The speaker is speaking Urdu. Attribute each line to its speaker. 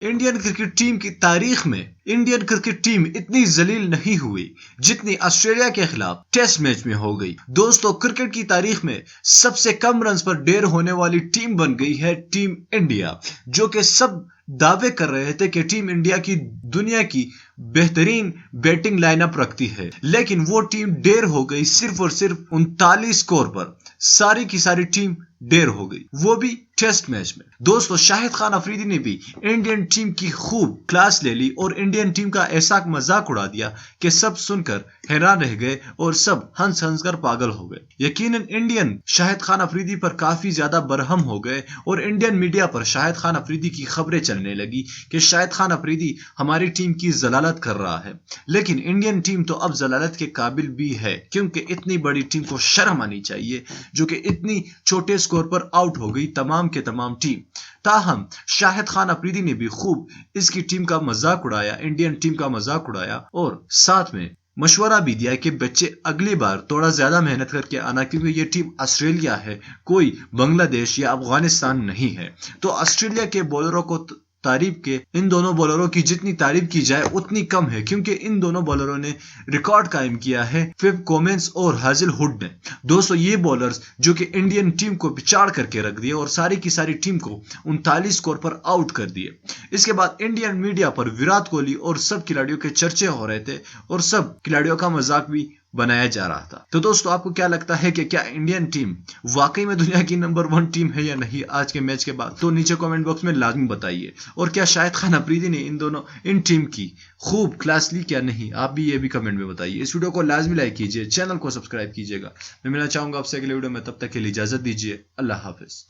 Speaker 1: انڈین کرکٹ ٹیم کی تاریخ میں انڈین کرکٹ ٹیم اتنی ذلیل نہیں ہوئی جتنی آسٹریلیا کے خلاف ٹیسٹ میچ میں ہو گئی۔ دوستو، کرکٹ کی تاریخ میں سب سے کم رنز پر ڈیر ہونے والی ٹیم بن گئی ہے ٹیم انڈیا، جو کہ سب دعوے کر رہے تھے کہ ٹیم انڈیا کی دنیا کی بہترین بیٹنگ لائن اپ رکھتی ہے، لیکن وہ ٹیم ڈیر ہو گئی صرف اور صرف 39 سکور پر۔ ساری کی ساری ٹیم ڈیر ہو گئی، وہ بھی ٹیسٹ میچ میں۔ دوستو، شاہد خان افریدی نے بھی انڈین ٹیم کی خوب کلاس لے لی اور انڈین ٹیم کا ایسا مذاق اڑا دیا کہ سب سن کر حیران رہ گئے اور سب ہنس ہنس کر پاگل ہو گئے۔ یقیناً انڈین شاہد خان افریدی پر کافی زیادہ برہم ہو گئے اور انڈین میڈیا پر شاہد خان افریدی کی خبریں چلنے لگی کہ شاہد خان افریدی ہماری ٹیم کی ضلالت کر رہا ہے۔ لیکن انڈین ٹیم تو اب ضلالت کے قابل بھی ہے، کیونکہ اتنی بڑی ٹیم کو شرم آنی چاہیے جو کہ اتنی چھوٹے سکور پر آؤٹ ہو گئی تمام کے تمام ٹیم۔ تاہم شاہد خان افریدی نے بھی خوب اس کی ٹیم کا مذاق اڑایا، انڈین ٹیم کا مذاق اڑایا، اور ساتھ میں مشورہ بھی دیا کہ بچے اگلی بار تھوڑا زیادہ محنت کر کے آنا، کیونکہ یہ ٹیم آسٹریلیا ہے، کوئی بنگلہ دیش یا افغانستان نہیں ہے۔ تو آسٹریلیا کے بولروں کو تعریف کے ان دونوں بولروں کی جتنی تعریف کی جائے اتنی کم ہے، کیونکہ ان دونوں بولروں نے ریکارڈ قائم کیا ہے فیف کومنس اور ہازل ہوڈ نے۔ دوستو، یہ بولرز جو کہ انڈین ٹیم کو پچاڑ کر کے رکھ دیے اور ساری کی ساری ٹیم کو 39 سکور پر آؤٹ کر دیے۔ اس کے بعد انڈین میڈیا پر وراٹ کوہلی اور سب کھلاڑیوں کے چرچے ہو رہے تھے اور سب کھلاڑیوں کا مذاق بھی بنایا جا رہا تھا۔ تو دوستو، آپ کو کیا لگتا ہے کہ کیا انڈین ٹیم واقعی میں دنیا کی نمبر 1 ٹیم ہے یا نہیں آج کے میچ کے بعد؟ تو نیچے کامنٹ باکس میں لازمی بتائیے۔ اور کیا شاہد خان افریدی نے ان ٹیم کی خوب کلاس لی کیا نہیں؟ آپ بھی یہ بھی کمنٹ میں بتائیے۔ اس ویڈیو کو لازمی لائک کیجیے، چینل کو سبسکرائب کیجیے گا۔ میں ملنا چاہوں گا آپ سے اگلے ویڈیو میں، تب تک کے لیے اجازت دیجیے۔ اللہ حافظ۔